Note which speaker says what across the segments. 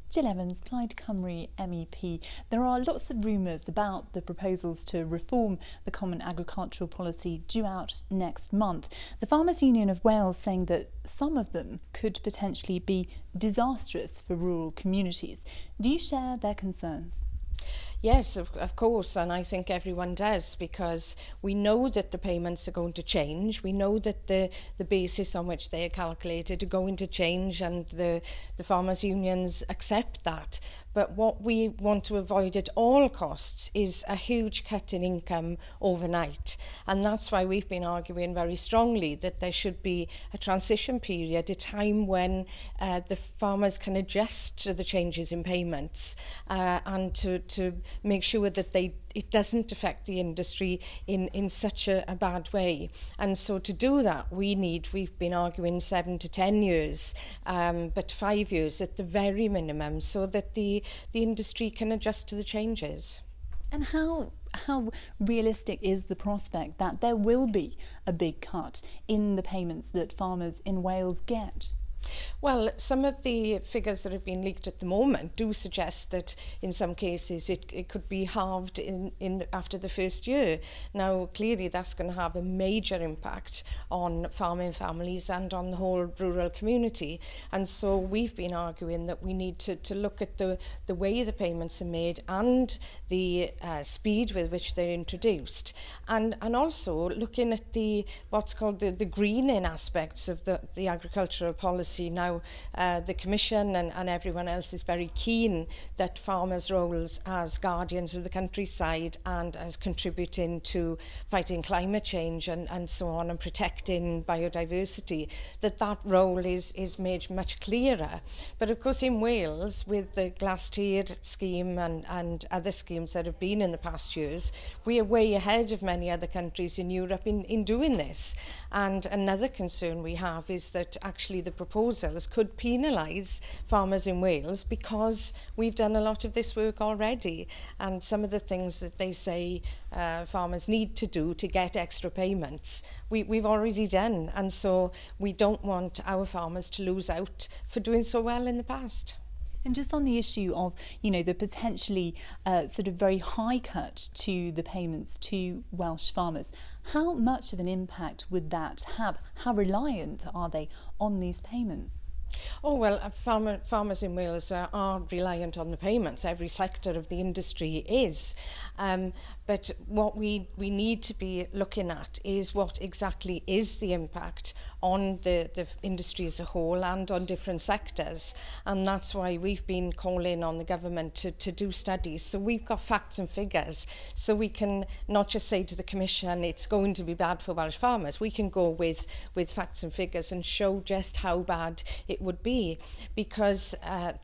Speaker 1: Jill Evans, Plaid Cymru MEP. There are lots of rumours about the proposals to reform the Common Agricultural Policy due out next month. The Farmers Union of Wales saying that some of them could potentially be disastrous for rural communities. Do you share their concerns?
Speaker 2: Yes, of course, and I think everyone does, because we know that the payments are going to change. We know that the basis on which they are calculated are going to change, and the farmers' unions accept that. But what we want to avoid at all costs is a huge cut in income overnight. And that's why we've been arguing very strongly that there should be a transition period, a time when the farmers can adjust to the changes in payments and to make sure that it doesn't affect the industry in such a bad way. And so to do that, we've been arguing 7 to 10 years, but 5 years at the very minimum, so that the industry can adjust to the changes.
Speaker 1: And how realistic is the prospect that there will be a big cut in the payments that farmers in Wales get?
Speaker 2: Well, some of the figures that have been leaked at the moment do suggest that in some cases it could be halved after the first year. Now, clearly that's going to have a major impact on farming families and on the whole rural community. And so we've been arguing that we need to look at the way the payments are made and the speed with which they're introduced. And also looking at what's called the greening aspects of the agricultural policy. Now, the Commission and everyone else is very keen that farmers' roles as guardians of the countryside and as contributing to fighting climate change and so on, and protecting biodiversity, that role is made much clearer. But of course in Wales, with the glass-tiered scheme and other schemes that have been in the past years, we are way ahead of many other countries in Europe in doing this. And another concern we have is that actually the proposals could penalise farmers in Wales, because we've done a lot of this work already, and some of the things that they say farmers need to do to get extra payments we've already done, and so we don't want our farmers to lose out for doing so well in the past.
Speaker 1: And just on the issue of, the potentially sort of very high cut to the payments to Welsh farmers, how much of an impact would that have? How reliant are they on these payments?
Speaker 2: Oh, well, farmers in Wales are reliant on the payments. Every sector of the industry is. But what we need to be looking at is what exactly is the impact on the industry as a whole and on different sectors. And that's why we've been calling on the government to do studies. So we've got facts and figures. So we can not just say to the Commission it's going to be bad for Welsh farmers. We can go with facts and figures and show just how bad it would be, because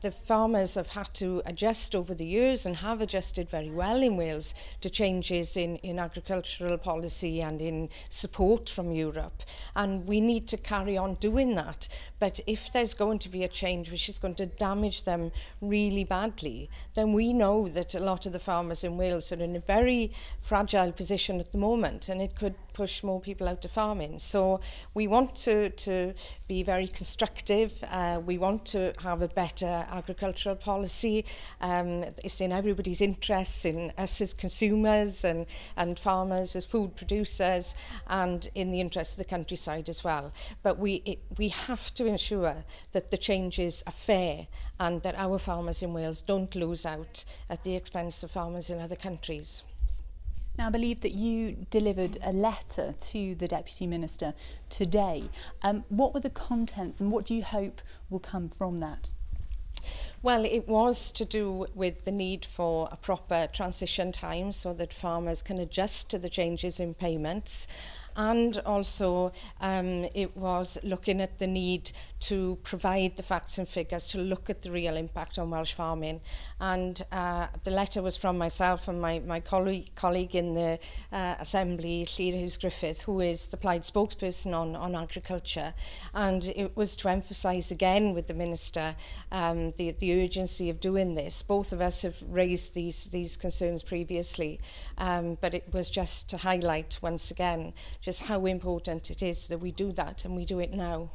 Speaker 2: the farmers have had to adjust over the years and have adjusted very well in Wales to changes in agricultural policy and in support from Europe, and we need to carry on doing that. But if there's going to be a change which is going to damage them really badly, then we know that a lot of the farmers in Wales are in a very fragile position at the moment, and it could push more people out of farming. So we want to be very constructive. We want to have a better agricultural policy. It's in everybody's interests, in us as consumers and farmers as food producers, and in the interests of the countryside as well. But we have to ensure that the changes are fair and that our farmers in Wales don't lose out at the expense of farmers in other countries.
Speaker 1: Now, I believe that you delivered a letter to the Deputy Minister today. What were the contents and what do you hope will come from that?
Speaker 2: Well, it was to do with the need for a proper transition time so that farmers can adjust to the changes in payments. And also it was looking at the need to provide the facts and figures to look at the real impact on Welsh farming. And the letter was from myself and my colleague in the Assembly, Llyr Hughes-Griffith, who is the Plaid spokesperson on agriculture. And it was to emphasise again with the Minister the urgency of doing this. Both of us have raised these concerns previously, but it was just to highlight once again just how important it is that we do that, and we do it now.